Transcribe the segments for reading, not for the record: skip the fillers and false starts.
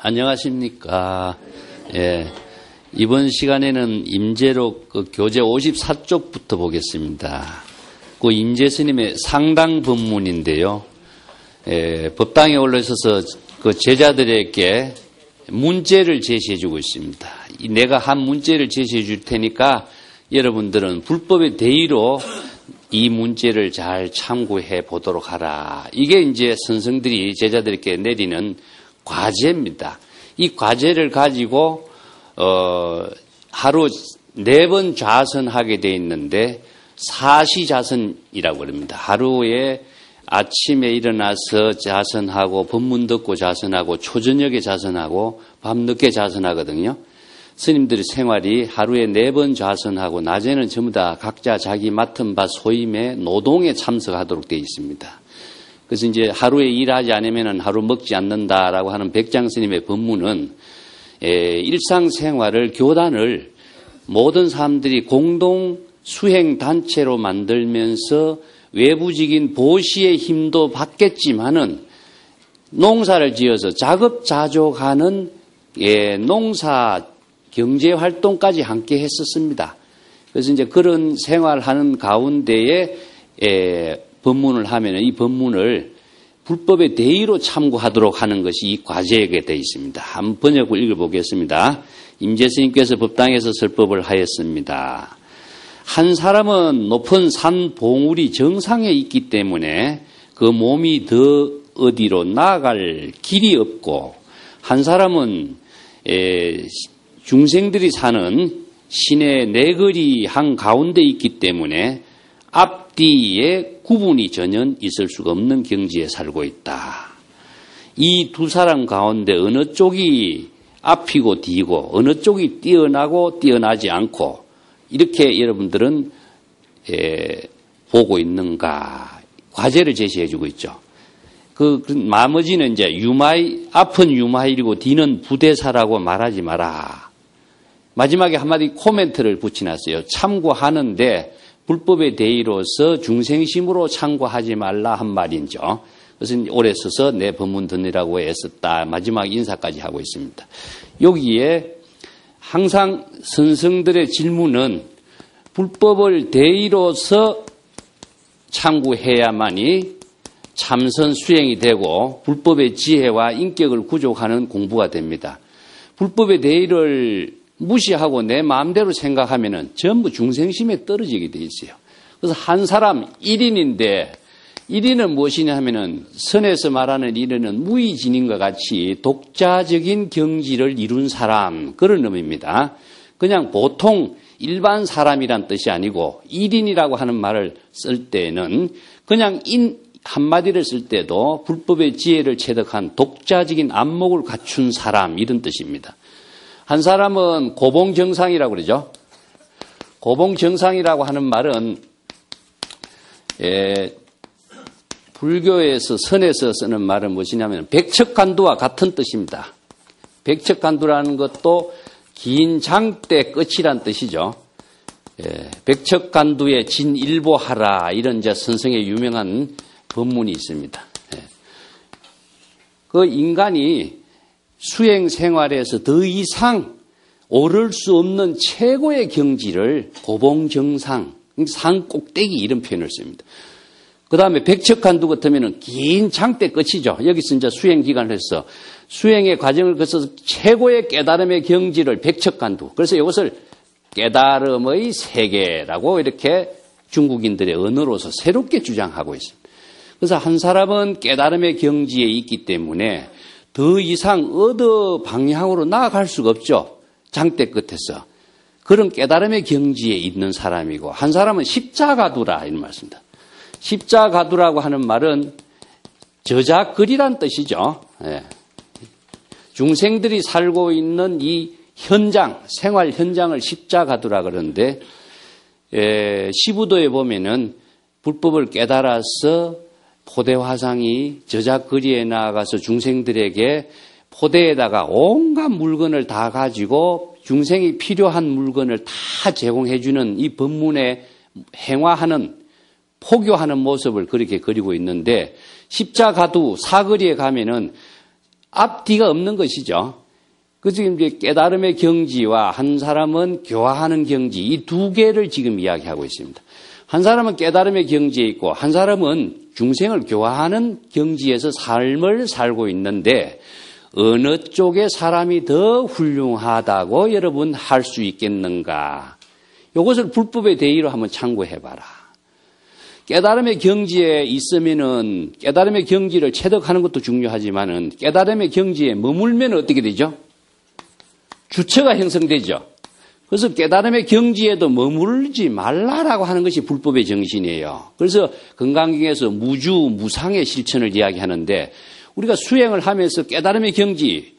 안녕하십니까. 예, 이번 시간에는 임재록 교재 54쪽부터 보겠습니다. 그 임재 스님의 상당 법문인데요. 법당에 올라서서 그 제자들에게 문제를 제시해 주고 있습니다. 내가 한 문제를 제시해 줄 테니까 여러분들은 불법의 대의로 이 문제를 잘 참고해 보도록 하라. 이게 이제 선생들이 제자들에게 내리는 과제입니다. 이 과제를 가지고 하루 4번 좌선하게 돼 있는데 사시좌선이라고 그럽니다. 하루에 아침에 일어나서 좌선하고 법문 듣고 좌선하고 초저녁에 좌선하고 밤늦게 좌선하거든요. 스님들의 생활이 하루에 4번 좌선하고 낮에는 전부 다 각자 자기 맡은 바 소임에 노동에 참석하도록 되어 있습니다. 그래서 이제 하루에 일하지 않으면 하루 먹지 않는다라고 하는 백장 스님의 법문은 일상생활을 교단을 모든 사람들이 공동 수행 단체로 만들면서 외부적인 보시의 힘도 받겠지만은 농사를 지어서 자급자족하는 농사 경제 활동까지 함께 했었습니다. 그래서 이제 그런 생활하는 가운데에 법문을 하면은 이 법문을 불법의 대의로 참고하도록 하는 것이 이 과제에 되어 있습니다. 한번 번역을 읽어보겠습니다. 임재 스님께서 법당에서 설법을 하였습니다. 한 사람은 높은 산 봉우리 정상에 있기 때문에 그 몸이 더 어디로 나아갈 길이 없고, 한 사람은 중생들이 사는 시내 내거리 한가운데 있기 때문에 앞뒤에 구분이 전혀 있을 수가 없는 경지에 살고 있다. 이 두 사람 가운데 어느 쪽이 앞이고 뒤고 어느 쪽이 뛰어나고 뛰어나지 않고 이렇게 여러분들은 보고 있는가 과제를 제시해 주고 있죠. 그 나머지는 이제 앞은 유마일이고 뒤는 부대사라고 말하지 마라. 마지막에 한마디 코멘트를 붙여놨어요. 참고하는데 불법의 대의로서 중생심으로 참고하지 말라 한 말이죠. 그래서 오래 써서 내 법문 듣느라고 애썼다. 마지막 인사까지 하고 있습니다. 여기에 항상 선생들의 질문은 불법을 대의로서 참고해야만이 참선 수행이 되고 불법의 지혜와 인격을 구족하는 공부가 됩니다. 불법의 대의를 무시하고 내 마음대로 생각하면은 전부 중생심에 떨어지게 돼 있어요. 그래서 한 사람 1인인데 1인은 무엇이냐 하면은 선에서 말하는 1인은 무의진인과 같이 독자적인 경지를 이룬 사람, 그런 의미입니다. 그냥 보통 일반 사람이란 뜻이 아니고 1인이라고 하는 말을 쓸 때는 그냥 한마디를 쓸 때도 불법의 지혜를 체득한 독자적인 안목을 갖춘 사람, 이런 뜻입니다. 한 사람은 고봉정상이라고 그러죠. 고봉정상이라고 하는 말은 불교에서 선에서 쓰는 말은 무엇이냐면 백척간두와 같은 뜻입니다. 백척간두라는 것도 긴 장대 끝이란 뜻이죠. 백척간두에 진일보하라, 이런 이제 선생의 유명한 법문이 있습니다. 그 인간이 수행 생활에서 더 이상 오를 수 없는 최고의 경지를 고봉정상, 산 꼭대기, 이런 표현을 씁니다. 그 다음에 백척간두 같으면 긴 장대 끝이죠. 여기서 이제 수행 기간을 해서 수행의 과정을 거쳐서 최고의 깨달음의 경지를 백척간두. 그래서 이것을 깨달음의 세계라고 이렇게 중국인들의 언어로서 새롭게 주장하고 있습니다. 그래서 한 사람은 깨달음의 경지에 있기 때문에 더 이상 어느 방향으로 나아갈 수가 없죠. 장대 끝에서. 그런 깨달음의 경지에 있는 사람이고, 한 사람은 십자가두라, 이런 말씀입니다. 십자가두라고 하는 말은 저작거리란 뜻이죠. 중생들이 살고 있는 이 현장, 생활 현장을 십자가두라 그러는데, 시부도에 보면은 불법을 깨달아서 포대화상이 저작거리에 나아가서 중생들에게 포대에다가 온갖 물건을 다 가지고 중생이 필요한 물건을 다 제공해주는 이 법문에 행화하는, 포교하는 모습을 그렇게 그리고 있는데, 십자가두 사거리에 가면은 앞뒤가 없는 것이죠. 그래서 이제 깨달음의 경지와 한 사람은 교화하는 경지, 이 두 개를 지금 이야기하고 있습니다. 한 사람은 깨달음의 경지에 있고 한 사람은 중생을 교화하는 경지에서 삶을 살고 있는데 어느 쪽의 사람이 더 훌륭하다고 여러분 할 수 있겠는가? 이것을 불법의 대의로 한번 참고해봐라. 깨달음의 경지에 있으면은 깨달음의 경지를 체득하는 것도 중요하지만은 깨달음의 경지에 머물면 어떻게 되죠? 주체가 형성되죠. 그래서 깨달음의 경지에도 머물지 말라라고 하는 것이 불법의 정신이에요. 그래서 건강경에서 무주, 무상의 실천을 이야기하는데 우리가 수행을 하면서 깨달음의 경지,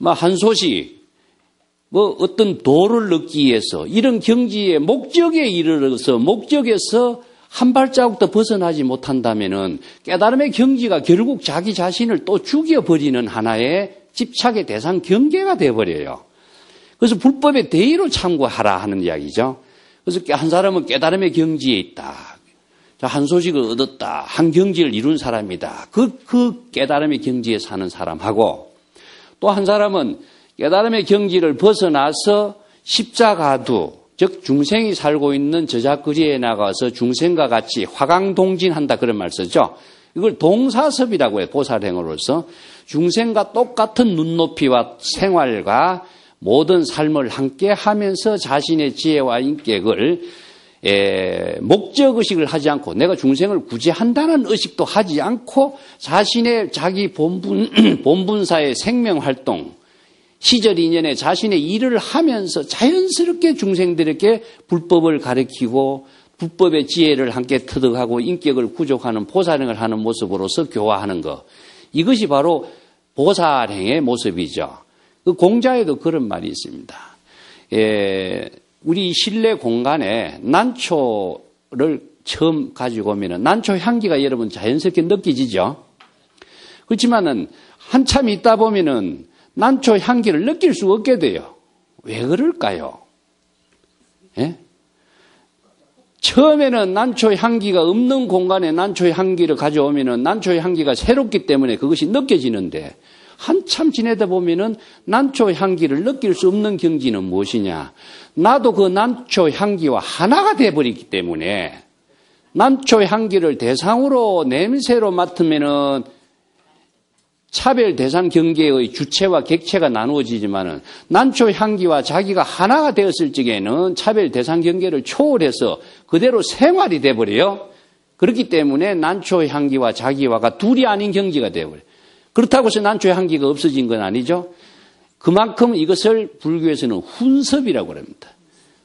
한 소식, 어떤 도를 넣기 위해서 이런 경지의 목적에 이르러서 목적에서 한 발자국도 벗어나지 못한다면은 깨달음의 경지가 결국 자기 자신을 또 죽여버리는 하나의 집착의 대상 경계가 되어버려요. 그래서 불법의 대의로 참고하라 하는 이야기죠. 그래서 한 사람은 깨달음의 경지에 있다. 한 소식을 얻었다. 한 경지를 이룬 사람이다. 그 깨달음의 경지에 사는 사람하고 또 한 사람은 깨달음의 경지를 벗어나서 십자가두, 즉 중생이 살고 있는 저작거리에 나가서 중생과 같이 화강동진한다 그런 말 쓰죠. 이걸 동사섭이라고 해요. 보살행으로서 중생과 똑같은 눈높이와 생활과 모든 삶을 함께 하면서 자신의 지혜와 인격을 목적의식을 하지 않고 내가 중생을 구제한다는 의식도 하지 않고 자신의 자기 본분사의 생명활동, 시절 인연에 자신의 일을 하면서 자연스럽게 중생들에게 불법을 가르치고 불법의 지혜를 함께 터득하고 인격을 구족하는 보살행을 하는 모습으로서 교화하는 것. 이것이 바로 보살행의 모습이죠. 그 공자에도 그런 말이 있습니다. 우리 실내 공간에 난초를 처음 가지고 오면 난초 향기가 여러분 자연스럽게 느껴지죠. 그렇지만은 한참 있다 보면은 난초 향기를 느낄 수 없게 돼요. 왜 그럴까요? 예? 처음에는 난초 향기가 없는 공간에 난초 향기를 가져오면은 난초 향기가 새롭기 때문에 그것이 느껴지는데 한참 지내다 보면은 난초 향기를 느낄 수 없는 경지는 무엇이냐? 나도 그 난초 향기와 하나가 되어버리기 때문에 난초 향기를 대상으로 냄새로 맡으면은 차별 대상 경계의 주체와 객체가 나누어지지만은 난초 향기와 자기가 하나가 되었을 적에는 차별 대상 경계를 초월해서 그대로 생활이 돼버려요. 그렇기 때문에 난초 향기와 자기와가 둘이 아닌 경지가 돼버려요. 그렇다고 해서 난초 향기가 없어진 건 아니죠. 그만큼 이것을 불교에서는 훈섭이라고 합니다.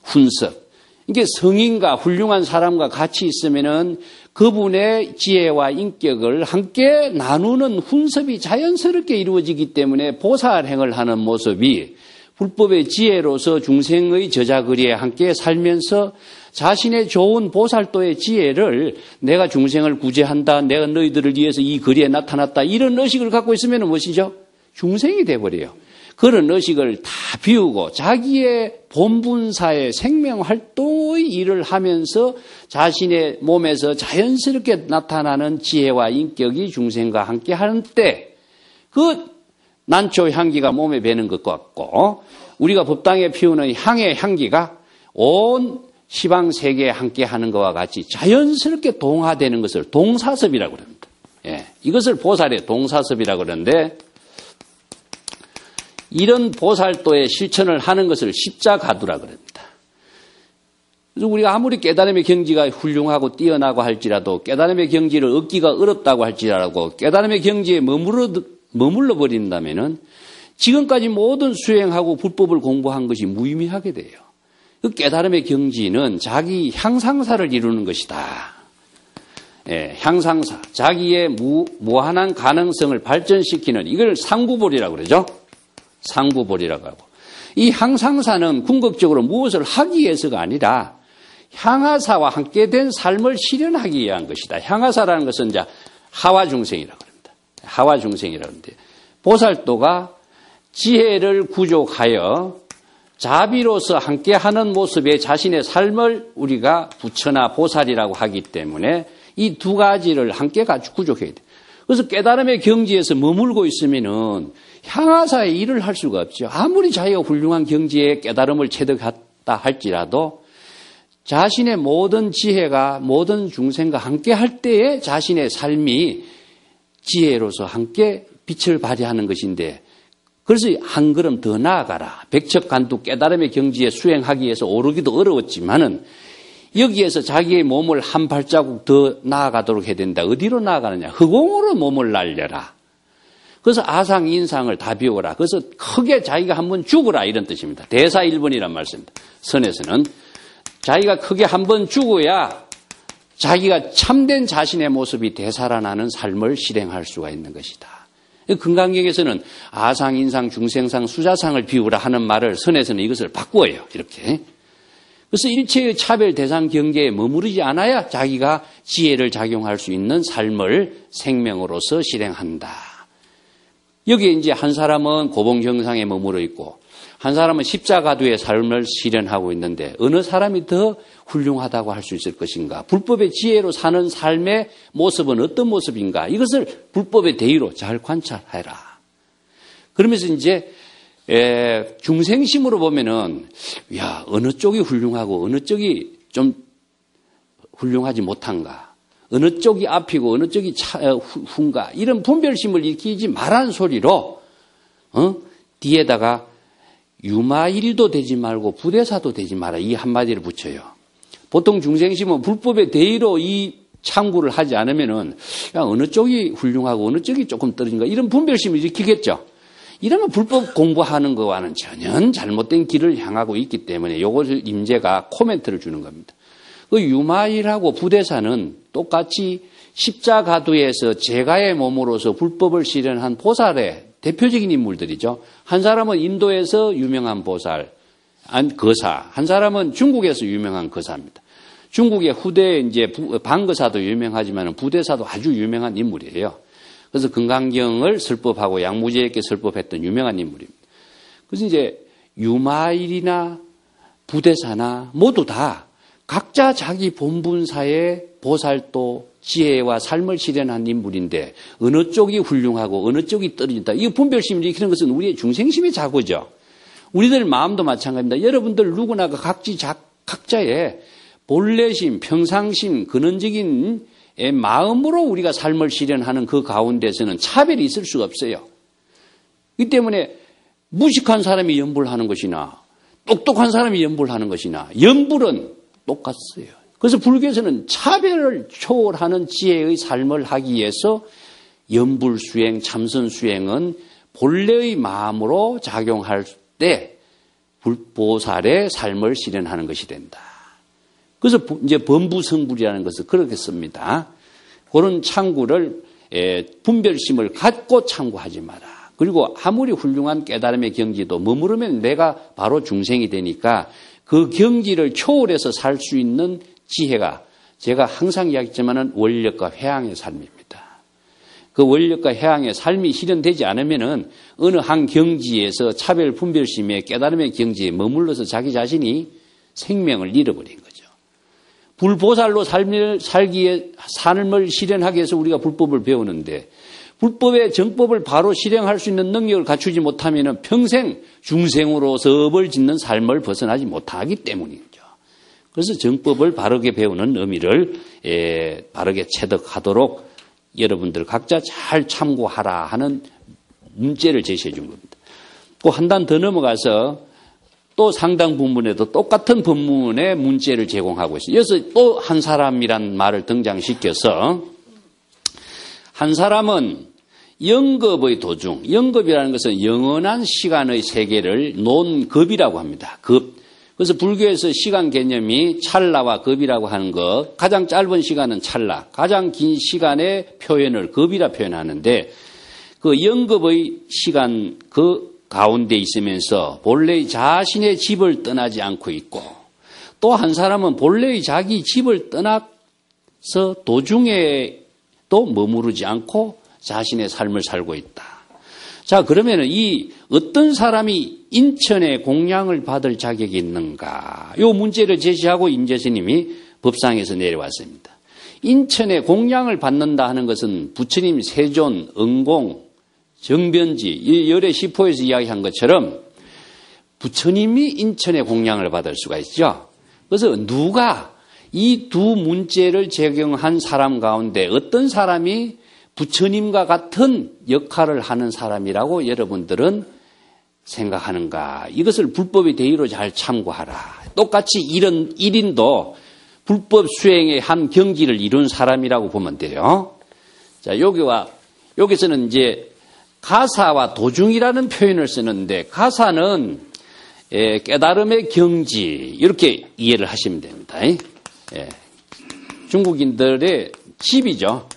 훈섭. 이게 성인과 훌륭한 사람과 같이 있으면은 그분의 지혜와 인격을 함께 나누는 훈섭이 자연스럽게 이루어지기 때문에 보살행을 하는 모습이 불법의 지혜로서 중생의 저작거리에 함께 살면서 자신의 좋은 보살도의 지혜를 내가 중생을 구제한다, 내가 너희들을 위해서 이 거리에 나타났다 이런 의식을 갖고 있으면 무엇이죠? 중생이 돼버려요. 그런 의식을 다 비우고 자기의 본분사의 생명활동의 일을 하면서 자신의 몸에서 자연스럽게 나타나는 지혜와 인격이 중생과 함께 하는 때 그 난초 향기가 몸에 배는 것 같고 우리가 법당에 피우는 향의 향기가 온 시방세계에 함께 하는 것과 같이 자연스럽게 동화되는 것을 동사섭이라고 합니다. 예, 이것을 보살의 동사섭이라고 그러는데 이런 보살도의 실천을 하는 것을 십자가두라고 합니다. 그래서 우리가 아무리 깨달음의 경지가 훌륭하고 뛰어나고 할지라도 깨달음의 경지를 얻기가 어렵다고 할지라도 깨달음의 경지에 머물러 버린다면은 지금까지 모든 수행하고 불법을 공부한 것이 무의미하게 돼요. 그 깨달음의 경지는 자기 향상사를 이루는 것이다. 예, 향상사, 자기의 무한한 가능성을 발전시키는 이걸 상구볼이라고 그러죠. 상구볼이라고 하고 이 향상사는 궁극적으로 무엇을 하기 위해서가 아니라 향하사와 함께 된 삶을 실현하기 위한 것이다. 향하사라는 것은 이제 하와중생이라고 합니다. 하와중생이라고 하는데 보살도가 지혜를 구족하여 자비로서 함께하는 모습에 자신의 삶을 우리가 부처나 보살이라고 하기 때문에 이 두 가지를 함께 구족해야 돼. 그래서 깨달음의 경지에서 머물고 있으면은 향하사의 일을 할 수가 없죠. 아무리 자기가 훌륭한 경지에 깨달음을 체득했다 할지라도 자신의 모든 지혜가 모든 중생과 함께 할 때에 자신의 삶이 지혜로서 함께 빛을 발휘하는 것인데, 그래서 한 걸음 더 나아가라. 백척간두 깨달음의 경지에 수행하기 위해서 오르기도 어려웠지만은 여기에서 자기의 몸을 한 발자국 더 나아가도록 해야 된다. 어디로 나아가느냐? 허공으로 몸을 날려라. 그래서 아상, 인상을 다 비워라. 그래서 크게 자기가 한번 죽어라 이런 뜻입니다. 대사 1번이란 말씀입니다. 선에서는 자기가 크게 한번 죽어야 자기가 참된 자신의 모습이 되살아나는 삶을 실행할 수가 있는 것이다. 금강경에서는 아상, 인상, 중생상, 수자상을 비우라 하는 말을 선에서는 이것을 바꾸어요. 이렇게. 그래서 일체의 차별 대상 경계에 머무르지 않아야 자기가 지혜를 작용할 수 있는 삶을 생명으로서 실행한다. 여기에 이제 한 사람은 고봉정상에 머무르 있고 한 사람은 십자가도의 삶을 실현하고 있는데 어느 사람이 더 훌륭하다고 할 수 있을 것인가? 불법의 지혜로 사는 삶의 모습은 어떤 모습인가? 이것을 불법의 대의로 잘 관찰해라. 그러면서 이제 중생심으로 보면은 야, 어느 쪽이 훌륭하고 어느 쪽이 좀 훌륭하지 못한가? 어느 쪽이 앞이고 어느 쪽이 후인가? 이런 분별심을 일으키지 말라는 소리로 뒤에다가 유마일도 되지 말고 부대사도 되지 마라. 이 한마디를 붙여요. 보통 중생심은 불법의 대의로 이 참고를 하지 않으면은 야, 어느 쪽이 훌륭하고 어느 쪽이 조금 떨어진가? 이런 분별심을 일으키겠죠. 이러면 불법 공부하는 것과는 전혀 잘못된 길을 향하고 있기 때문에 이것을 임재가 코멘트를 주는 겁니다. 그 유마일하고 부대사는 똑같이 십자가도에서 제가의 몸으로서 불법을 실현한 보살의 대표적인 인물들이죠. 한 사람은 인도에서 유명한 보살, 거사, 한 사람은 중국에서 유명한 거사입니다. 중국의 후대 이제 방거사도 유명하지만 부대사도 아주 유명한 인물이에요. 그래서 금강경을 설법하고 양무제에게 설법했던 유명한 인물입니다. 그래서 이제 유마일이나 부대사나 모두 다 각자 자기 본분사의 보살도 지혜와 삶을 실현한 인물인데 어느 쪽이 훌륭하고 어느 쪽이 떨어진다. 이 분별심을 일으키는 것은 우리의 중생심의 자고죠. 우리들 마음도 마찬가지입니다. 여러분들 누구나 각자의 본래심, 평상심, 근원적인 마음으로 우리가 삶을 실현하는 그 가운데서는 차별이 있을 수가 없어요. 이 때문에 무식한 사람이 연불하는 것이나 똑똑한 사람이 연불하는 것이나 연불은 똑같어요. 그래서 불교에서는 차별을 초월하는 지혜의 삶을 하기 위해서 연불수행, 참선수행은 본래의 마음으로 작용할 때 보살의 삶을 실현하는 것이 된다. 그래서 이제 범부성불이라는 것을 그렇게 씁니다. 그런 참고를 분별심을 갖고 참고하지 마라. 그리고 아무리 훌륭한 깨달음의 경지도 머무르면 내가 바로 중생이 되니까 그 경지를 초월해서 살 수 있는 지혜가 제가 항상 이야기했지만은 원력과 회항의 삶입니다. 그 원력과 회항의 삶이 실현되지 않으면은 어느 한 경지에서 차별 분별심의 깨달음의 경지에 머물러서 자기 자신이 생명을 잃어버린 거죠. 불보살로 삶을 실현하기 위해서 우리가 불법을 배우는데 불법의 정법을 바로 실행할 수 있는 능력을 갖추지 못하면 평생 중생으로서 업을 짓는 삶을 벗어나지 못하기 때문이죠. 그래서 정법을 바르게 배우는 의미를 바르게 체득하도록 여러분들 각자 잘 참고하라 하는 문제를 제시해 준 겁니다. 또 한 단 더 넘어가서 또 상당 부분에도 똑같은 법문의 문제를 제공하고 있어요. 여기서 또 한 사람이란 말을 등장시켜서 한 사람은 영겁의 도중, 영겁이라는 것은 영원한 시간의 세계를 놓은 겁이라고 합니다. 겁. 그래서 불교에서 시간 개념이 찰나와 겁이라고 하는 것, 가장 짧은 시간은 찰나, 가장 긴 시간의 표현을 겁이라 표현하는데 그 영겁의 시간 그 가운데 있으면서 본래의 자신의 집을 떠나지 않고 있고 또 한 사람은 본래의 자기 집을 떠나서 도중에 또 머무르지 않고 자신의 삶을 살고 있다. 자, 그러면은 이 어떤 사람이 인천의 공양을 받을 자격이 있는가? 이 문제를 제시하고 임재스님이 법상에서 내려왔습니다. 인천에 공양을 받는다 하는 것은 부처님 세존, 응공, 정변지, 열의 시포에서 이야기한 것처럼 부처님이 인천에 공양을 받을 수가 있죠. 그래서 누가 이 두 문제를 적용한 사람 가운데 어떤 사람이 부처님과 같은 역할을 하는 사람이라고 여러분들은 생각하는가. 이것을 불법의 대의로 잘 참고하라. 똑같이 1인도 불법 수행의 한 경지를 이룬 사람이라고 보면 돼요. 자, 여기서는 이제 가사와 도중이라는 표현을 쓰는데, 가사는 깨달음의 경지, 이렇게 이해를 하시면 됩니다. 중국인들의 집이죠.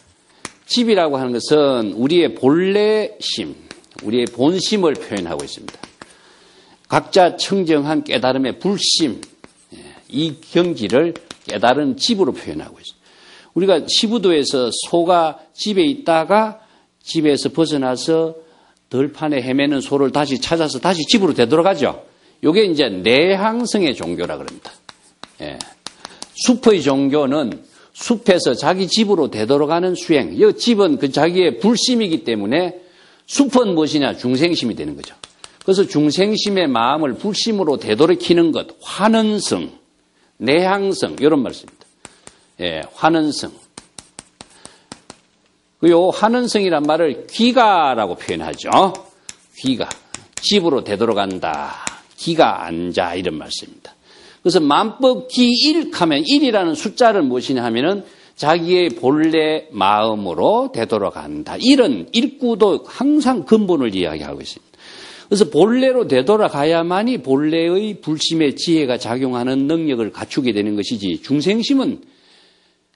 집이라고 하는 것은 우리의 본래심, 우리의 본심을 표현하고 있습니다. 각자 청정한 깨달음의 불심, 이 경지를 깨달은 집으로 표현하고 있습니다. 우리가 시부도에서 소가 집에 있다가 집에서 벗어나서 들판에 헤매는 소를 다시 찾아서 다시 집으로 되돌아가죠. 이게 이제 내향성의 종교라 그럽니다. 숲의 종교는 숲에서 자기 집으로 되돌아가는 수행. 이 집은 그 자기의 불심이기 때문에 숲은 무엇이냐? 중생심이 되는 거죠. 그래서 중생심의 마음을 불심으로 되돌이키는 것, 환은성, 내향성, 이런 말씀입니다. 환은성. 이 환은성이란 말을 귀가라고 표현하죠. 귀가. 집으로 되돌아간다. 기가 앉아, 이런 말씀입니다. 그래서 만법기일 하면 1이라는 숫자를 무엇이냐 하면은 자기의 본래 마음으로 되돌아간다. 이런 일구도 항상 근본을 이야기하고 있습니다. 그래서 본래로 되돌아가야만이 본래의 불심의 지혜가 작용하는 능력을 갖추게 되는 것이지, 중생심은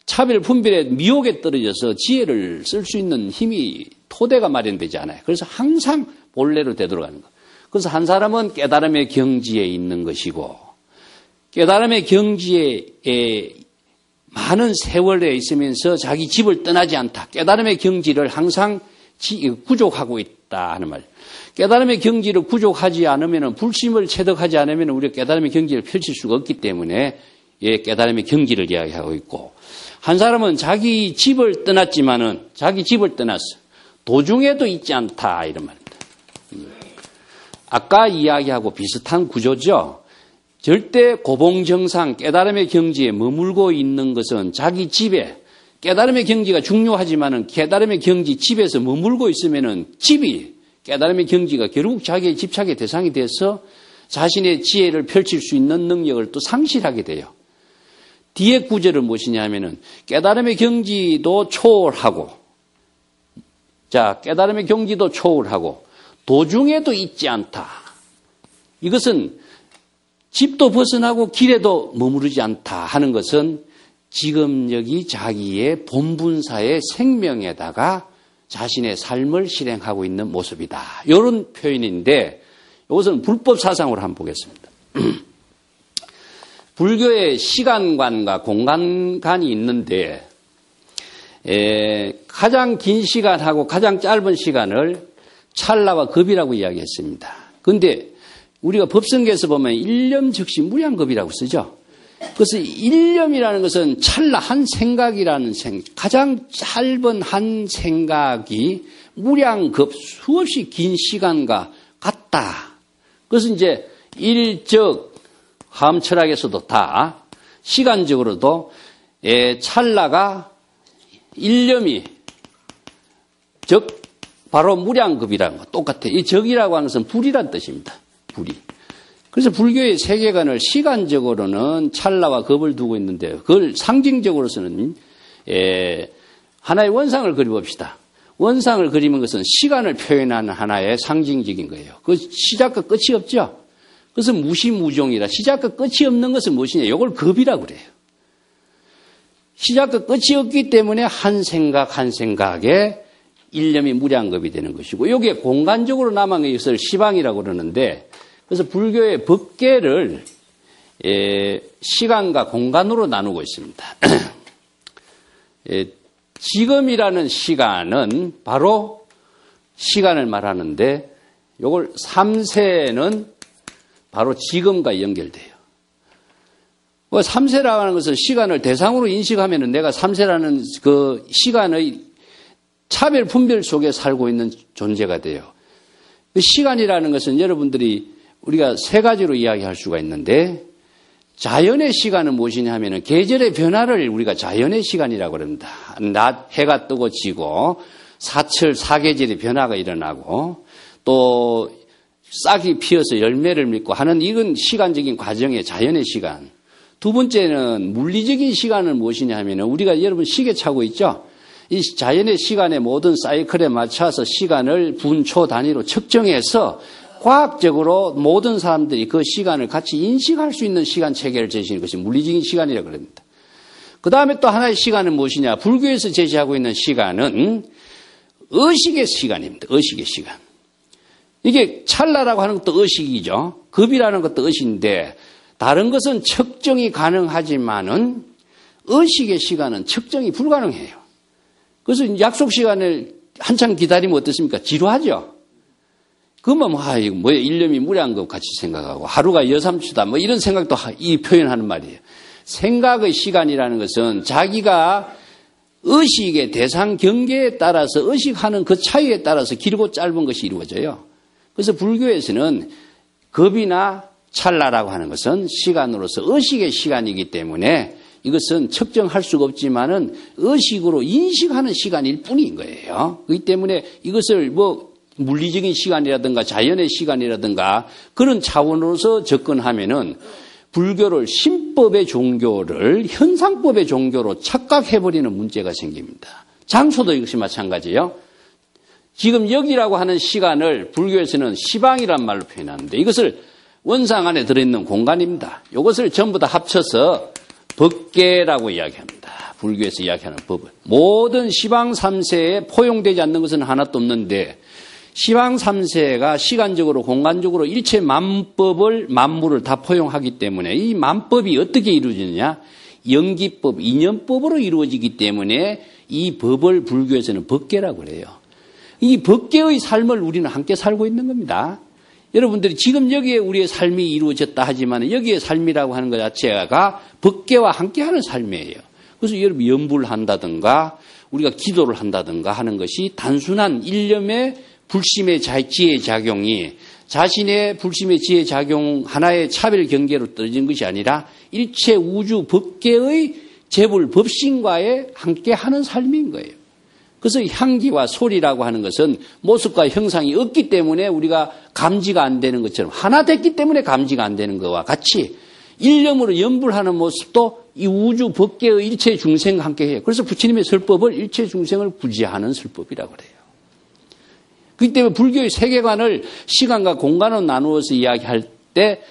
차별 분별의 미혹에 떨어져서 지혜를 쓸 수 있는 힘이 토대가 마련되지 않아요. 그래서 항상 본래로 되돌아가는 것. 그래서 한 사람은 깨달음의 경지에 있는 것이고, 깨달음의 경지에 많은 세월에 있으면서 자기 집을 떠나지 않다. 깨달음의 경지를 항상 구족하고 있다 하는 말. 깨달음의 경지를 구족하지 않으면, 불심을 체득하지 않으면 우리가 깨달음의 경지를 펼칠 수가 없기 때문에 깨달음의 경지를 이야기하고 있고, 한 사람은 자기 집을 떠났지만은 자기 집을 떠났어. 도중에도 있지 않다, 이런 말입니다. 아까 이야기하고 비슷한 구조죠. 절대 고봉정상 깨달음의 경지에 머물고 있는 것은 자기 집에, 깨달음의 경지가 중요하지만은 깨달음의 경지 집에서 머물고 있으면은 집이, 깨달음의 경지가 결국 자기의 집착의 대상이 돼서 자신의 지혜를 펼칠 수 있는 능력을 또 상실하게 돼요. 뒤에 구절은 무엇이냐 하면은 깨달음의 경지도 초월하고, 자, 깨달음의 경지도 초월하고 도중에도 있지 않다. 이것은 집도 벗어나고 길에도 머무르지 않다 하는 것은 지금 여기 자기의 본분사의 생명에다가 자신의 삶을 실행하고 있는 모습이다. 이런 표현인데, 이것은 불법 사상으로 한번 보겠습니다. 불교의 시간관과 공간관이 있는데, 가장 긴 시간하고 가장 짧은 시간을 찰나와 급이라고 이야기했습니다. 그런데 우리가 법성계에서 보면 일념 즉시 무량급이라고 쓰죠. 그래서 일념이라는 것은 찰나 한 생각이라는 가장 짧은 한 생각이 무량급 수없이 긴 시간과 같다. 그래서 이제 일적 함철학에서도 다 시간적으로도 찰나가 일념이 즉 바로 무량급이라는 거 똑같아요. 이 적이라고 하는 것은 불이란 뜻입니다. 불이. 그래서 불교의 세계관을 시간적으로는 찰나와 급을 두고 있는데, 그걸 상징적으로서는 하나의 원상을 그려봅시다. 원상을 그리는 것은 시간을 표현하는 하나의 상징적인 거예요. 그 시작과 끝이 없죠. 그래서 무시무종이라, 시작과 끝이 없는 것은 무엇이냐, 이걸 급이라고 그래요. 시작과 끝이 없기 때문에 한 생각 한 생각에 일념이 무량급이 되는 것이고, 여기에 공간적으로 남은 것을 시방이라고 그러는데, 그래서 불교의 법계를 시간과 공간으로 나누고 있습니다. 지금이라는 시간은 바로 시간을 말하는데, 이걸 3세는 바로 지금과 연결돼요. 삼세라고 하는 것은 시간을 대상으로 인식하면은 내가 삼세라는 그 시간의 차별 분별 속에 살고 있는 존재가 돼요. 시간이라는 것은 여러분들이 우리가 세 가지로 이야기할 수가 있는데, 자연의 시간은 무엇이냐 하면은 계절의 변화를 우리가 자연의 시간이라고 그럽니다. 낮 해가 뜨고 지고 사철 사계절의 변화가 일어나고 또 싹이 피어서 열매를 맺고 하는 이건 시간적인 과정의 자연의 시간. 두 번째는 물리적인 시간은 무엇이냐 하면은 우리가 여러분 시계 차고 있죠. 이 자연의 시간의 모든 사이클에 맞춰서 시간을 분, 초 단위로 측정해서 과학적으로 모든 사람들이 그 시간을 같이 인식할 수 있는 시간 체계를 제시하는 것이 물리적인 시간이라고 합니다. 그 다음에 또 하나의 시간은 무엇이냐? 불교에서 제시하고 있는 시간은 의식의 시간입니다. 의식의 시간. 이게 찰나라고 하는 것도 의식이죠. 급이라는 것도 의식인데 다른 것은 측정이 가능하지만은 의식의 시간은 측정이 불가능해요. 그래서 약속 시간을 한참 기다리면 어떻습니까? 지루하죠? 그러면 이거 뭐야, 일념이 무례한 것 같이 생각하고 하루가 여삼추다 뭐 이런 생각도 이 표현하는 말이에요. 생각의 시간이라는 것은 자기가 의식의 대상 경계에 따라서 의식하는 그 차이에 따라서 길고 짧은 것이 이루어져요. 그래서 불교에서는 급이나 찰나라고 하는 것은 시간으로서 의식의 시간이기 때문에 이것은 측정할 수가 없지만은 의식으로 인식하는 시간일 뿐인 거예요. 그렇기 때문에 이것을 뭐 물리적인 시간이라든가 자연의 시간이라든가 그런 차원으로서 접근하면은 불교를 신법의 종교를 현상법의 종교로 착각해버리는 문제가 생깁니다. 장소도 이것이 마찬가지예요. 지금 여기라고 하는 시간을 불교에서는 시방이란 말로 표현하는데 이것을 원상 안에 들어있는 공간입니다. 이것을 전부 다 합쳐서 법계라고 이야기합니다. 불교에서 이야기하는 법을. 모든 시방 3세에 포용되지 않는 것은 하나도 없는데 시방 3세가 시간적으로 공간적으로 일체 만물을 다 포용하기 때문에 이 만법이 어떻게 이루어지느냐? 연기법, 인연법으로 이루어지기 때문에 이 법을 불교에서는 법계라고 그래요. 이 법계의 삶을 우리는 함께 살고 있는 겁니다. 여러분들이 지금 여기에 우리의 삶이 이루어졌다 하지만 여기에 삶이라고 하는 것 자체가 법계와 함께하는 삶이에요. 그래서 여러분 연불을 한다든가 우리가 기도를 한다든가 하는 것이 단순한 일념의 불심의 지혜 작용이 자신의 불심의 지혜 작용 하나의 차별 경계로 떨어진 것이 아니라 일체 우주 법계의 재불 법신과의 함께하는 삶인 거예요. 그래서 향기와 소리라고 하는 것은 모습과 형상이 없기 때문에 우리가 감지가 안 되는 것처럼 하나 됐기 때문에 감지가 안 되는 것과 같이 일념으로 연불하는 모습도 이 우주 법계의 일체 중생과 함께해요. 그래서 부처님의 설법을 일체 중생을 구제하는 설법이라고 그래요. 그렇기 때문에 불교의 세계관을 시간과 공간으로 나누어서 이야기할 때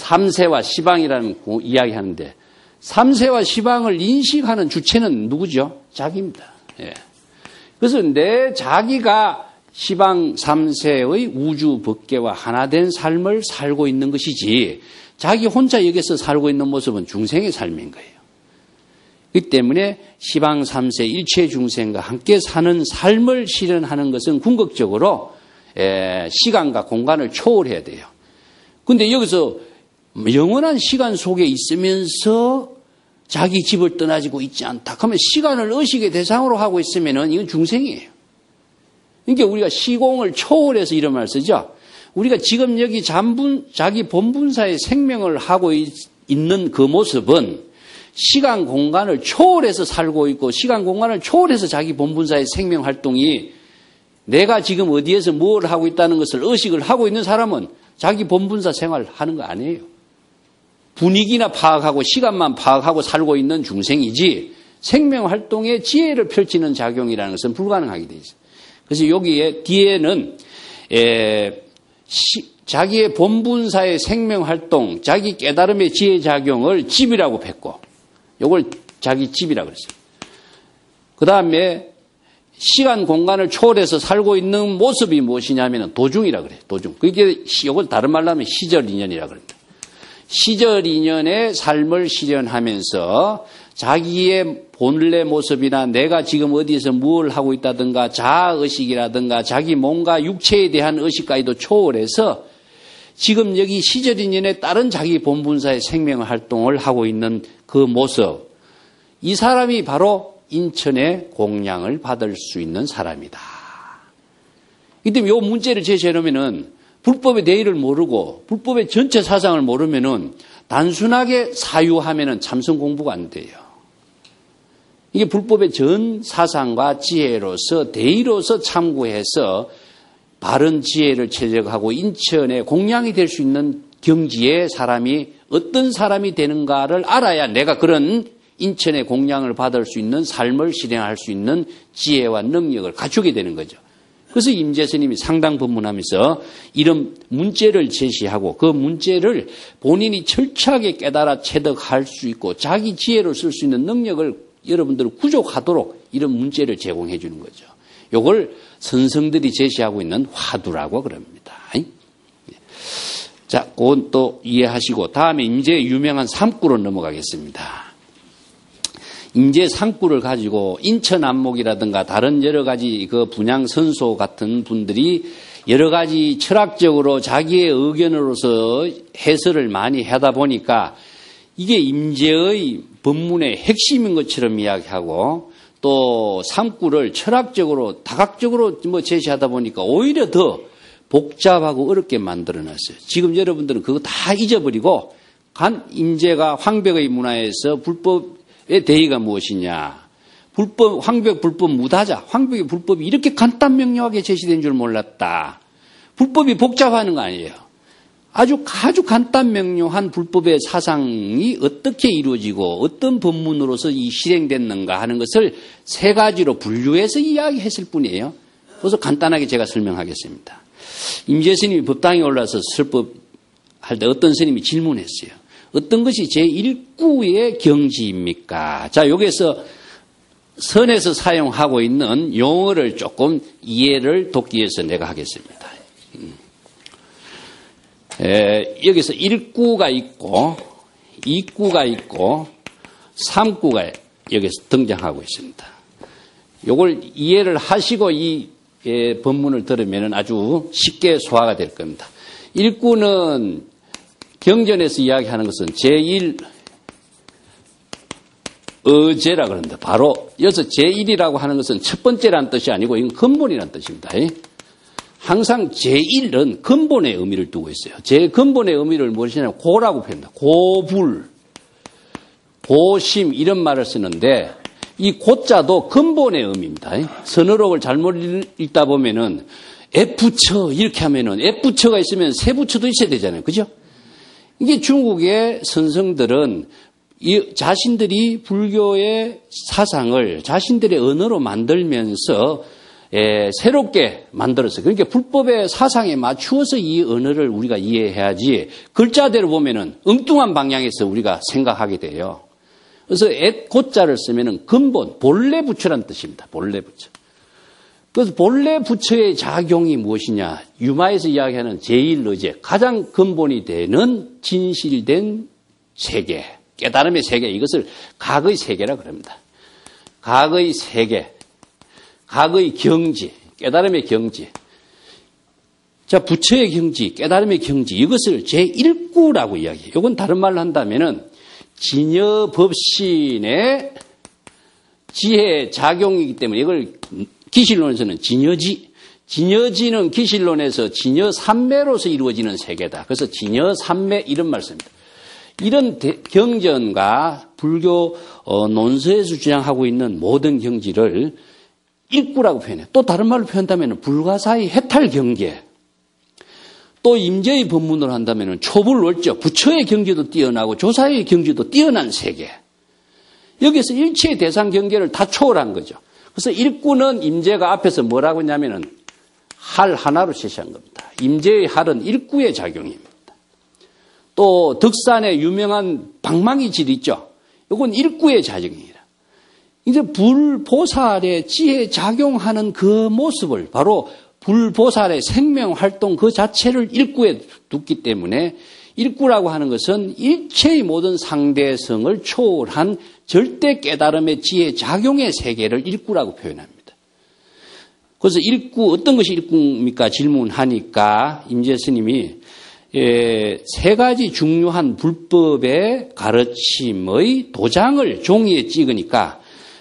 3세와 시방이라는 이야기하는데 3세와 시방을 인식하는 주체는 누구죠? 자기입니다. 예. 그래서 내 자기가 시방 3세의 우주 법계와 하나 된 삶을 살고 있는 것이지 자기 혼자 여기서 살고 있는 모습은 중생의 삶인 거예요. 그렇기 때문에 시방 3세 일체 중생과 함께 사는 삶을 실현하는 것은 궁극적으로 시간과 공간을 초월해야 돼요. 그런데 여기서 영원한 시간 속에 있으면서 자기 집을 떠나지고 있지 않다. 그러면 시간을 의식의 대상으로 하고 있으면은 이건 중생이에요. 그러니까 우리가 시공을 초월해서 이런 말을 쓰죠. 우리가 지금 여기 자기 본분사의 생명을 하고 있는 그 모습은 시간 공간을 초월해서 살고 있고 시간 공간을 초월해서 자기 본분사의 생명 활동이 내가 지금 어디에서 뭘 하고 있다는 것을 의식을 하고 있는 사람은 자기 본분사 생활을 하는 거 아니에요. 분위기나 파악하고 시간만 파악하고 살고 있는 중생이지 생명활동에 지혜를 펼치는 작용이라는 것은 불가능하게 되어 있어요. 그래서 여기에 뒤에는 자기의 본분사의 생명활동, 자기 깨달음의 지혜작용을 집이라고 했고 이걸 자기 집이라고 그랬어요. 그 다음에 시간 공간을 초월해서 살고 있는 모습이 무엇이냐면 도중이라고 그래요. 도중. 그게 이걸 다른 말로 하면 시절인연이라고 그럽니다. 시절인연의 삶을 실현하면서 자기의 본래 모습이나 내가 지금 어디에서 뭘 하고 있다든가 자아의식이라든가 자기 몸과 육체에 대한 의식까지도 초월해서 지금 여기 시절인연의 다른 자기 본분사의 생명 활동을 하고 있는 그 모습, 이 사람이 바로 인천의 공양을 받을 수 있는 사람이다. 이 때문에 이 문제를 제시해 놓으면은 불법의 내일을 모르고 불법의 전체 사상을 모르면은 단순하게 사유하면은 참선 공부가 안 돼요. 이게 불법의 전 사상과 지혜로서 대의로서 참고해서 바른 지혜를 체적하고 인천의 공양이 될 수 있는 경지에 사람이 어떤 사람이 되는가를 알아야 내가 그런 인천의 공양을 받을 수 있는 삶을 실행할 수 있는 지혜와 능력을 갖추게 되는 거죠. 그래서 임재 스님이 상당 법문하면서 이런 문제를 제시하고 그 문제를 본인이 철저하게 깨달아 체득할 수 있고 자기 지혜로 쓸 수 있는 능력을 여러분들을 구족하도록 이런 문제를 제공해 주는 거죠. 이걸 선성들이 제시하고 있는 화두라고 그럽니다. 자, 그건 또 이해하시고 다음에 임재의 유명한 삼구로 넘어가겠습니다. 임재 삼구를 가지고 인천 안목이라든가 다른 여러 가지 그 분양 선소 같은 분들이 여러 가지 철학적으로 자기의 의견으로서 해설을 많이 하다 보니까 이게 임재의 법문의 핵심인 것처럼 이야기하고 또 삼구를 철학적으로 다각적으로 제시하다 보니까 오히려 더 복잡하고 어렵게 만들어놨어요. 지금 여러분들은 그거 다 잊어버리고 임재가 황벽의 문화에서 불법의 대의가 무엇이냐, 황벽 불법 무다자, 황벽의 불법이 이렇게 간단 명료하게 제시된 줄 몰랐다. 불법이 복잡하는 거 아니에요. 아주 간단 명료한 불법의 사상이 어떻게 이루어지고 어떤 법문으로서 이 실행됐는가 하는 것을 세 가지로 분류해서 이야기했을 뿐이에요. 그래서 간단하게 제가 설명하겠습니다. 임재 스님이 법당에 올라서 설법할 때 어떤 스님이 질문했어요. 어떤 것이 제1구의 경지입니까? 자, 여기서 선에서 사용하고 있는 용어를 조금 이해를 돕기 위해서 내가 하겠습니다. 여기서 1구가 있고 2구가 있고 3구가 여기서 등장하고 있습니다. 이걸 이해를 하시고 이 법문을 들으면 아주 쉽게 소화가 될 겁니다. 1구는 경전에서 이야기하는 것은 제1 어제라 그럽니다. 바로 여기서 제1이라고 하는 것은 첫 번째라는 뜻이 아니고 이건 근본이라는 뜻입니다. 항상 제1은 근본의 의미를 두고 있어요. 제 근본의 의미를 무엇이냐면 고라고 표현합니다. 고불, 고심 이런 말을 쓰는데 이 고자도 근본의 의미입니다. 선어록을 잘못 읽다 보면은 F처 이렇게 하면은 F처가 있으면 세부처도 있어야 되잖아요. 그죠? 이게 중국의 선성들은 자신들이 불교의 사상을 자신들의 언어로 만들면서 새롭게 만들었어요. 그러니까 불법의 사상에 맞추어서 이 언어를 우리가 이해해야지 글자대로 보면은 엉뚱한 방향에서 우리가 생각하게 돼요. 그래서 고자를 쓰면은 근본, 본래 부처라는 뜻입니다. 본래 부처. 그래서 본래 부처의 작용이 무엇이냐? 유마에서 이야기하는 제1의제, 가장 근본이 되는 진실된 세계, 깨달음의 세계, 이것을 각의 세계라 그럽니다. 각의 세계, 각의 경지, 깨달음의 경지. 자, 부처의 경지, 깨달음의 경지, 이것을 제1구라고 이야기해요. 이건 다른 말로 한다면은 진여법신의 지혜 작용이기 때문에 이걸 기실론에서는 진여지는 기실론에서 진여삼매로서 이루어지는 세계다. 그래서 진여삼매 이런 말씀입니다. 이런 경전과 불교 논서에서 주장하고 있는 모든 경지를 일구라고 표현해요. 또 다른 말로 표현한다면 불가사의 해탈 경계. 또 임재의 법문을 한다면 초불월적, 부처의 경지도 뛰어나고 조사의 경지도 뛰어난 세계. 여기서 일체의 대상 경계를 다 초월한 거죠. 그래서 일구는 임재가 앞에서 뭐라고 했냐면은 할 하나로 제시한 겁니다. 임재의 할은 일구의 작용입니다. 또 덕산의 유명한 방망이질 있죠. 이건 일구의 작용이라. 이제 불보살의 지혜 작용하는 그 모습을 바로 불보살의 생명활동 그 자체를 일구에 뒀기 때문에 일구라고 하는 것은 일체의 모든 상대성을 초월한 절대 깨달음의 지혜 작용의 세계를 일구라고 표현합니다. 그래서 일구, 어떤 것이 일구입니까? 질문하니까 임재 스님이 세 가지 중요한 불법의 가르침의 도장을 종이에 찍으니까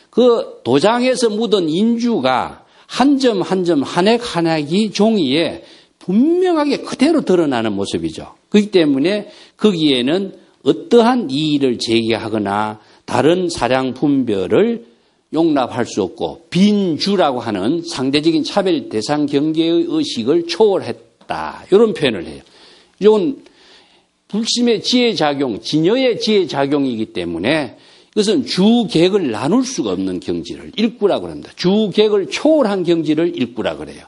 그 도장에서 묻은 인주가 한 점 한 점 한 획 한 획이 종이에 분명하게 그대로 드러나는 모습이죠. 그렇기 때문에 거기에는 어떠한 이의를 제기하거나 다른 사량 분별을 용납할 수 없고 빈주라고 하는 상대적인 차별 대상 경계의 의식을 초월했다. 이런 표현을 해요. 이건 불심의 지혜작용, 진여의 지혜작용이기 때문에 이것은 주객을 나눌 수가 없는 경지를 일구라고 합니다. 주객을 초월한 경지를 일구라고 그래요.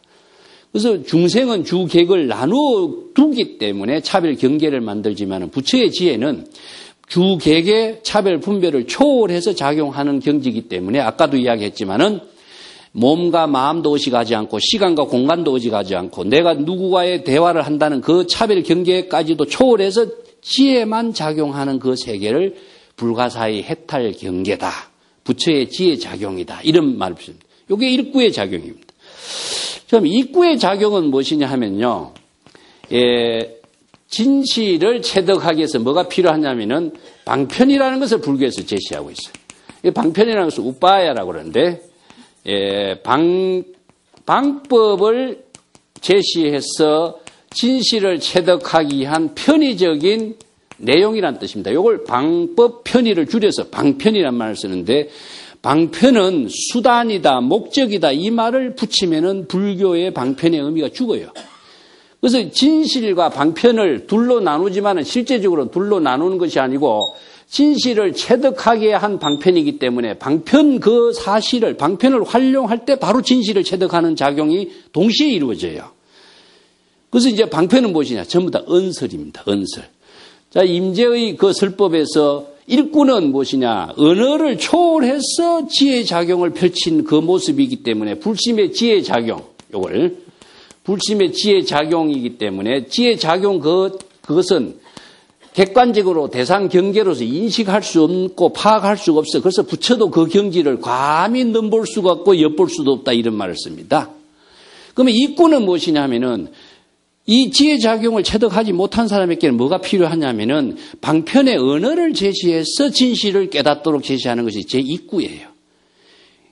그래서 중생은 주객을 나누기 때문에 차별 경계를 만들지만 부처의 지혜는 주객의 차별 분별을 초월해서 작용하는 경지이기 때문에 아까도 이야기했지만은 몸과 마음도 의식하지 않고 시간과 공간도 의식하지 않고 내가 누구와의 대화를 한다는 그 차별 경계까지도 초월해서 지혜만 작용하는 그 세계를 불가사의 해탈 경계다. 부처의 지혜 작용이다. 이런 말을 쓰습니다. 이게 일구의 작용입니다. 그럼 이구의 작용은 무엇이냐 하면요. 진실을 체득하기 위해서 뭐가 필요하냐면은 방편이라는 것을 불교에서 제시하고 있어요. 이 방편이라는 것을 우빠야라고 그러는데, 방법을 제시해서 진실을 체득하기 위한 편의적인 내용이란 뜻입니다. 이걸 방법 편의를 줄여서 방편이란 말을 쓰는데, 방편은 수단이다, 목적이다 이 말을 붙이면은 불교의 방편의 의미가 죽어요. 그래서 진실과 방편을 둘로 나누지만은 실제적으로 둘로 나누는 것이 아니고 진실을 체득하게 한 방편이기 때문에 방편 그 사실을 방편을 활용할 때 바로 진실을 체득하는 작용이 동시에 이루어져요. 그래서 이제 방편은 무엇이냐? 전부 다 언설입니다. 언설. 자, 임재의 그 설법에서 일구는 무엇이냐? 언어를 초월해서 지혜 작용을 펼친 그 모습이기 때문에 불심의 지혜 작용, 요걸 불심의 지혜 작용이기 때문에 지혜 작용 그것은 객관적으로 대상 경계로서 인식할 수 없고 파악할 수가 없어. 그래서 부처도 그 경지를 감히 넘볼 수가 없고 엿볼 수도 없다 이런 말을 씁니다. 그러면 이구는 무엇이냐 하면은 이 지혜작용을 체득하지 못한 사람에게는 뭐가 필요하냐면은 방편의 언어를 제시해서 진실을 깨닫도록 제시하는 것이 제2구예요.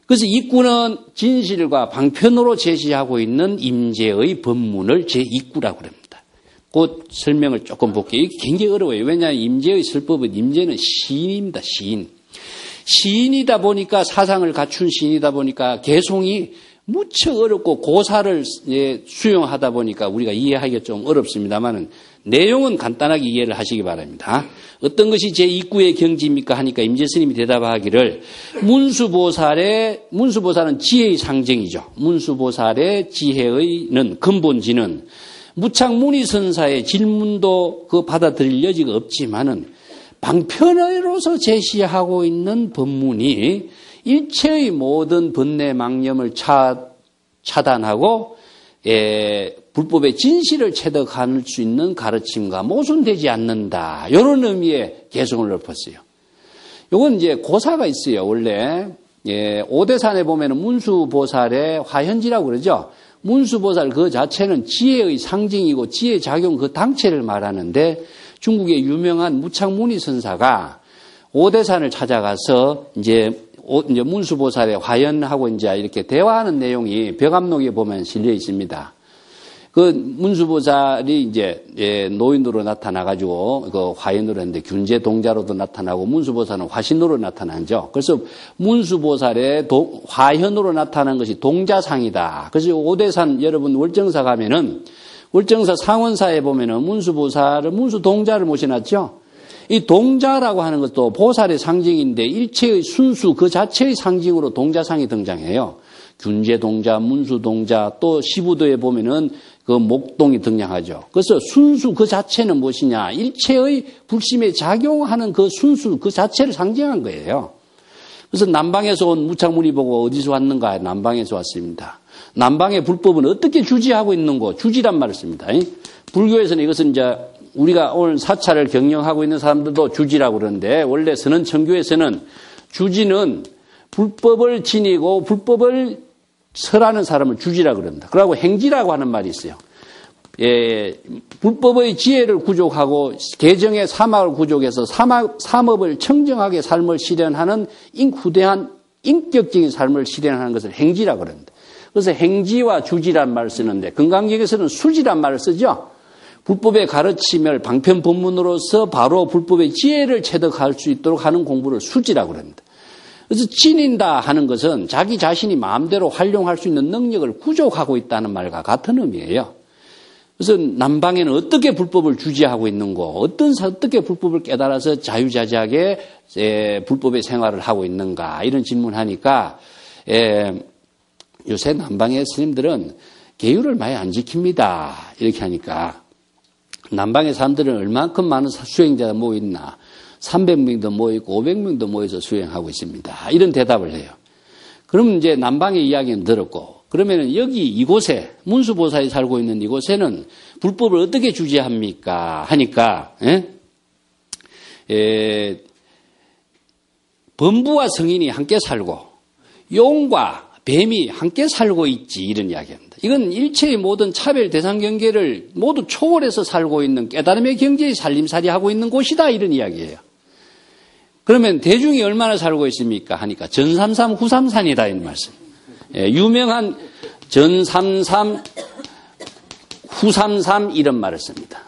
그래서 이구는 진실과 방편으로 제시하고 있는 임재의 법문을 제2구라고 합니다. 그 설명을 조금 볼게요. 이게 굉장히 어려워요. 왜냐하면 임재의 설법은 임재는 시인입니다. 시인. 시인이다 보니까 사상을 갖춘 시인이다 보니까 개송이 무척 어렵고 고사를 수용하다 보니까 우리가 이해하기가 좀 어렵습니다만은 내용은 간단하게 이해를 하시기 바랍니다. 어떤 것이 제2구의 경지입니까 하니까 임재스님이 대답하기를 문수보살은 지혜의 상징이죠. 문수보살의 지혜의는 근본지는 무창무니선사의 질문도 그 받아들일 여지가 없지만은 방편으로서 제시하고 있는 법문이 일체의 모든 번뇌 망념을 차단하고 불법의 진실을 체득할 수 있는 가르침과 모순되지 않는다. 이런 의미의 개성을 넓혔어요. 이건 이제 고사가 있어요. 원래 오대산에 보면은 문수보살의 화현지라고 그러죠. 문수보살 그 자체는 지혜의 상징이고 지혜 작용 그 당체를 말하는데 중국의 유명한 무창무니선사가 오대산을 찾아가서 이제 문수보살의 화현하고 이제 이렇게 대화하는 내용이 벽암록에 보면 실려 있습니다. 그 문수보살이 이제 노인으로 나타나가지고 그 화현으로 했는데 균제 동자로도 나타나고 문수보살은 화신으로 나타나죠. 그래서 문수보살의 화현으로 나타난 것이 동자상이다. 그래서 오대산 여러분 월정사 가면은 월정사 상원사에 보면은 문수보살은 문수동자를 모셔놨죠. 이 동자라고 하는 것도 보살의 상징인데 일체의 순수 그 자체의 상징으로 동자상이 등장해요. 균제동자, 문수동자 또 시부도에 보면은 그 목동이 등장하죠. 그래서 순수 그 자체는 무엇이냐? 일체의 불심에 작용하는 그 순수 그 자체를 상징한 거예요. 그래서 남방에서 온 무창문이 보고 어디서 왔는가? 남방에서 왔습니다. 남방의 불법은 어떻게 주지하고 있는고? 주지란 말을 씁니다. 불교에서는 이것은 이제 우리가 오늘 사찰을 경영하고 있는 사람들도 주지라고 그러는데 원래 선언청교에서는 주지는 불법을 지니고 불법을 설하는 사람을 주지라고 그럽니다. 그러고 행지라고 하는 말이 있어요. 불법의 지혜를 구족하고 개정의 사막을 구족해서 삼업을 청정하게 삶을 실현하는 후대한 인격적인 삶을 실현하는 것을 행지라고 그럽니다. 그래서 행지와 주지란 말을 쓰는데 건강경에서는 수지란 말을 쓰죠. 불법의 가르침을 방편 법문으로서 바로 불법의 지혜를 체득할 수 있도록 하는 공부를 수지라고 그럽니다. 그래서 지닌다 하는 것은 자기 자신이 마음대로 활용할 수 있는 능력을 구족하고 있다는 말과 같은 의미예요. 그래서 남방에는 어떻게 불법을 주지하고 있는고, 어떻게 불법을 깨달아서 자유자재하게 불법의 생활을 하고 있는가, 이런 질문하니까, 요새 남방의 스님들은 계율을 많이 안 지킵니다. 이렇게 하니까, 남방의 사람들은 얼만큼 많은 수행자가 모여있나, 300명도 모여있고 500명도 모여서 수행하고 있습니다. 이런 대답을 해요. 그럼 이제 남방의 이야기는 들었고, 그러면은 여기 이곳에 문수보살이 살고 있는 이곳에는 불법을 어떻게 주재합니까? 하니까 범부와 성인이 함께 살고 용과 뱀이 함께 살고 있지, 이런 이야기합니다. 이건 일체의 모든 차별 대상 경계를 모두 초월해서 살고 있는 깨달음의 경제의 살림살이하고 있는 곳이다, 이런 이야기예요. 그러면 대중이 얼마나 살고 있습니까? 하니까 전삼삼 후삼산이다, 이런 말씀. 유명한 전삼삼 후삼삼 이런 말을 씁니다.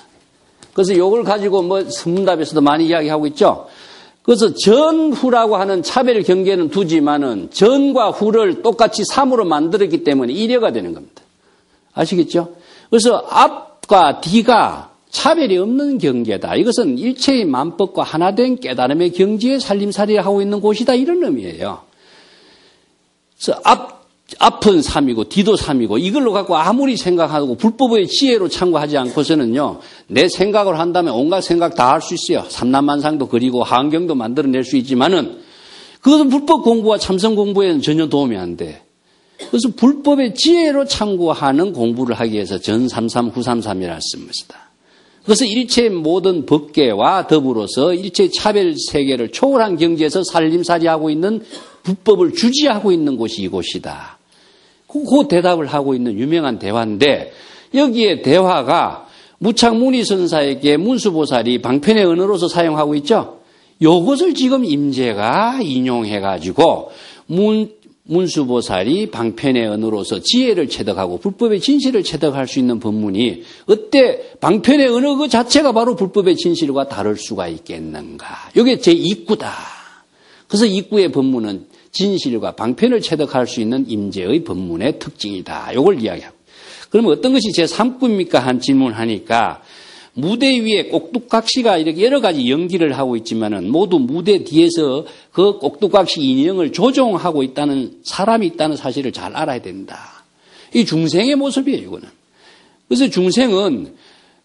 그래서 이걸 가지고 선문답에서도 많이 이야기하고 있죠. 그래서 전후라고 하는 차별 경계는 두지만은 전과 후를 똑같이 3으로 만들었기 때문에 1여가 되는 겁니다. 아시겠죠? 그래서 앞과 뒤가 차별이 없는 경계다. 이것은 일체의 만법과 하나된 깨달음의 경지에 살림살이를 하고 있는 곳이다, 이런 의미예요. 그래서 앞은 3이고 뒤도 3이고 이걸로 갖고 아무리 생각하고 불법의 지혜로 참고하지 않고서는요, 내 생각을 한다면 온갖 생각 다 할 수 있어요. 삼남만상도 그리고 환경도 만들어낼 수 있지만은 그것은 불법 공부와 참선 공부에는 전혀 도움이 안 돼. 그래서 불법의 지혜로 참고하는 공부를 하기 위해서 전삼삼 후삼삼이라 쓴 것이다. 그래서 일체의 모든 법계와 더불어서 일체의 차별 세계를 초월한 경지에서 살림살이하고 있는 불법을 주지하고 있는 곳이 이곳이다. 그 대답을 하고 있는 유명한 대화인데, 여기에 대화가 무착무니선사에게 문수보살이 방편의 언어로서 사용하고 있죠. 이것을 지금 임재가 인용해가지고 문수보살이 방편의 언어로서 지혜를 체득하고 불법의 진실을 체득할 수 있는 법문이 어때 방편의 언어 그 자체가 바로 불법의 진실과 다를 수가 있겠는가. 이게 제2구다. 그래서 2구의 법문은 진실과 방편을 체득할 수 있는 임재의 법문의 특징이다. 이걸 이야기하고. 그러면 어떤 것이 제3구입니까? 한 질문하니까 무대 위에 꼭두각시가 이렇게 여러 가지 연기를 하고 있지만은 모두 무대 뒤에서 그 꼭두각시 인형을 조종하고 있다는 사람이 있다는 사실을 잘 알아야 된다. 이 중생의 모습이에요, 이거는. 그래서 중생은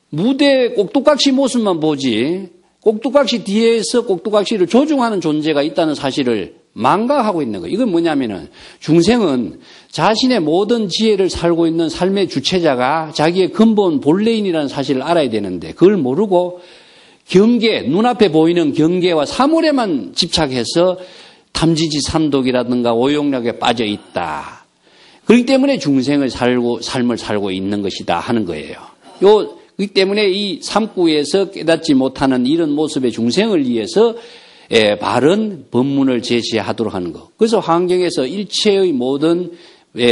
무대 꼭두각시 모습만 보지 꼭두각시 뒤에서 꼭두각시를 조종하는 존재가 있다는 사실을 망각하고 있는 거예요. 이건 뭐냐면은 중생은 자신의 모든 지혜를 살고 있는 삶의 주체자가 자기의 근본 본래인이라는 사실을 알아야 되는데 그걸 모르고 경계, 눈앞에 보이는 경계와 사물에만 집착해서 탐지지 삼독이라든가 오용락에 빠져 있다. 그렇기 때문에 중생을 삶을 살고 있는 것이다 하는 거예요. 그렇기 때문에 이 삼구에서 깨닫지 못하는 이런 모습의 중생을 위해서 바른 법문을 제시하도록 하는 것. 그래서 환경에서 일체의 모든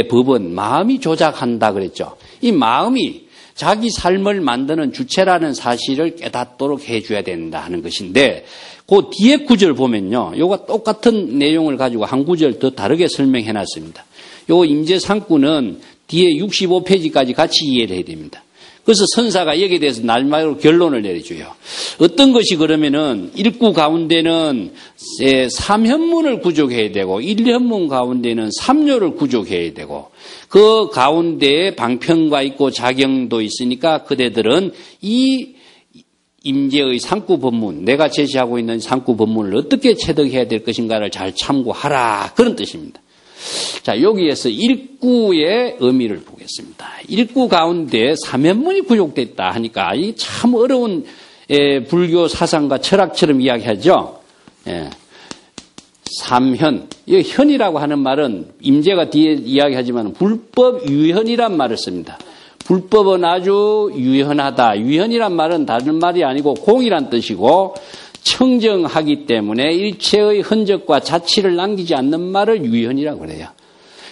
법은 마음이 조작한다 그랬죠. 이 마음이 자기 삶을 만드는 주체라는 사실을 깨닫도록 해줘야 된다 하는 것인데 그 뒤에 구절 보면요. 요거 똑같은 내용을 가지고 한 구절 더 다르게 설명해 놨습니다. 요 임재상구는 뒤에 65페이지까지 같이 이해를 해야 됩니다. 그래서 선사가 여기에 대해서 날마다 결론을 내려줘요. 어떤 것이 그러면은 1구 가운데는 3현문을 구족해야 되고 1현문 가운데는 3료를 구족해야 되고 그 가운데에 방편과 있고 작용도 있으니까 그대들은 이 임재의 상구 법문, 내가 제시하고 있는 상구 법문을 어떻게 체득해야 될 것인가를 잘 참고하라. 그런 뜻입니다. 자, 여기에서 1구의 의미를 보겠습니다. 1구 가운데 3현문이 구족됐다 하니까 이 참 어려운 불교 사상과 철학처럼 이야기하죠. 3현. 이 현이라고 하는 말은 임재가 뒤에 이야기하지만 불법 유현이란 말을 씁니다. 불법은 아주 유연하다. 유연이란 말은 다른 말이 아니고 공이란 뜻이고 청정하기 때문에 일체의 흔적과 자취를 남기지 않는 말을 유연이라고 그래요.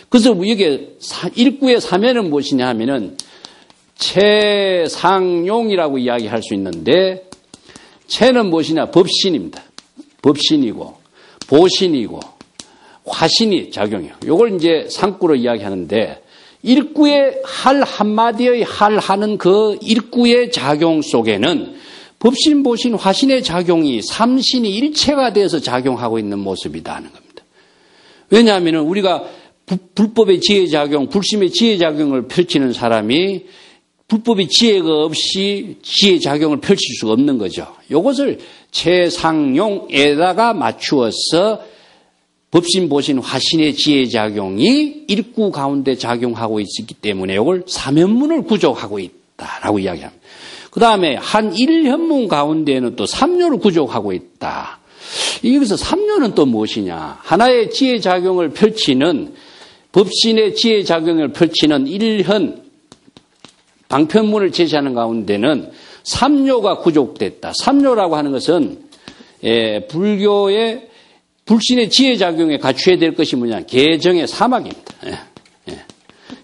그래서 이게 일구의 사면은 무엇이냐 하면은 채상용이라고 이야기할 수 있는데 채는 무엇이냐? 법신입니다. 법신이고 보신이고 화신이 작용해요. 이걸 이제 상구로 이야기하는데 일구의 할 한마디의 할 하는 그 일구의 작용 속에는 법신, 보신, 화신의 작용이 삼신이 일체가 되어서 작용하고 있는 모습이다 하는 겁니다. 왜냐하면 우리가 불법의 지혜작용, 불심의 지혜작용을 펼치는 사람이 불법의 지혜가 없이 지혜작용을 펼칠 수가 없는 거죠. 이것을 채상용에다가 맞추어서 법신, 보신, 화신의 지혜작용이 일구 가운데 작용하고 있기 때문에 이걸 사면문을 구족하고 있다라고 이야기합니다. 그 다음에 한 일현문 가운데에는 또 삼요를 구족하고 있다. 여기서 삼요는 또 무엇이냐? 하나의 지혜작용을 펼치는 법신의 지혜작용을 펼치는 일현 방편문을 제시하는 가운데는 삼요가 구족됐다. 삼요라고 하는 것은 불교의 불신의 지혜작용에 갖춰야 될 것이 뭐냐? 계정의 사막입니다.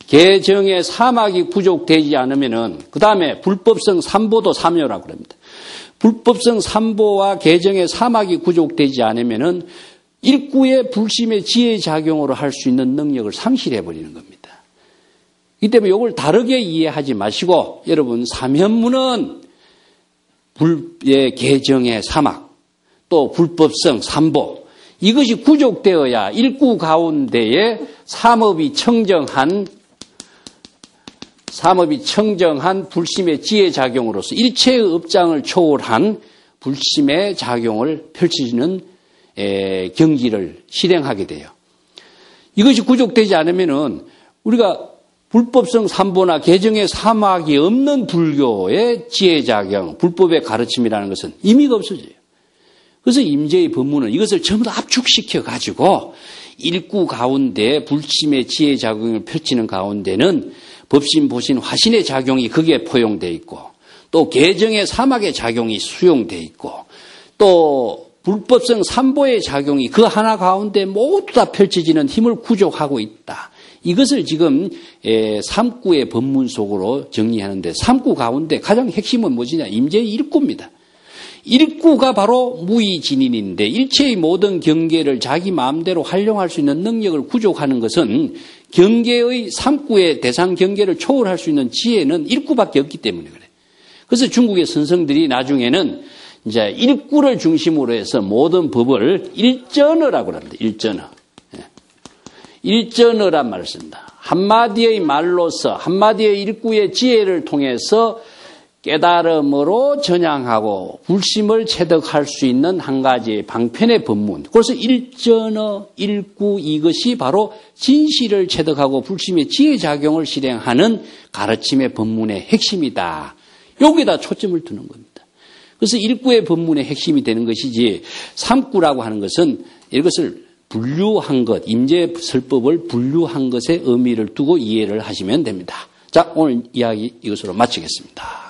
계정의 사막이 구족되지 않으면은 그 다음에 불법성 삼보도 삼요라고 합니다. 불법성 삼보와 계정의 사막이 구족되지 않으면은 일구의 불심의 지혜작용으로 할 수 있는 능력을 상실해 버리는 겁니다. 이 때문에 이걸 다르게 이해하지 마시고 여러분 삼현문은 불의 계정의 사막 또 불법성 삼보 이것이 구족되어야 일구 가운데에 삼업이 청정한 불심의 지혜작용으로서 일체의 업장을 초월한 불심의 작용을 펼치는 경지를 실행하게 돼요. 이것이 구족되지 않으면은 우리가 불법성 삼보나 계정의 사막이 없는 불교의 지혜작용, 불법의 가르침이라는 것은 의미가 없어져요. 그래서 임재의 법문은 이것을 전부 다 압축시켜 가지고 일구 가운데 불심의 지혜작용을 펼치는 가운데는 법신, 보신, 화신의 작용이 거기에 포용되어 있고 또 계정의 사막의 작용이 수용되어 있고 또 불법성 삼보의 작용이 그 하나 가운데 모두 다 펼쳐지는 힘을 구족하고 있다. 이것을 지금 삼구의 법문 속으로 정리하는데 삼구 가운데 가장 핵심은 무엇이냐? 임재의 일구입니다. 일구가 바로 무의진인인데 일체의 모든 경계를 자기 마음대로 활용할 수 있는 능력을 구족하는 것은 경계의 삼구의 대상 경계를 초월할 수 있는 지혜는 일구밖에 없기 때문에 그래. 그래서 중국의 선성들이 나중에는 이제 일구를 중심으로 해서 모든 법을 일전어라고 합니다. 일전어. 일전어란 말을 씁니다. 한마디의 말로서 한마디의 일구의 지혜를 통해서 깨달음으로 전향하고 불심을 체득할 수 있는 한 가지의 방편의 법문. 그래서 일전어, 일구 이것이 바로 진실을 체득하고 불심의 지혜작용을 실행하는 가르침의 법문의 핵심이다. 여기다 초점을 두는 겁니다. 그래서 일구의 법문의 핵심이 되는 것이지 삼구라고 하는 것은 이것을 분류한 것, 임재설법을 분류한 것에 의미를 두고 이해를 하시면 됩니다. 자, 오늘 이야기 이것으로 마치겠습니다.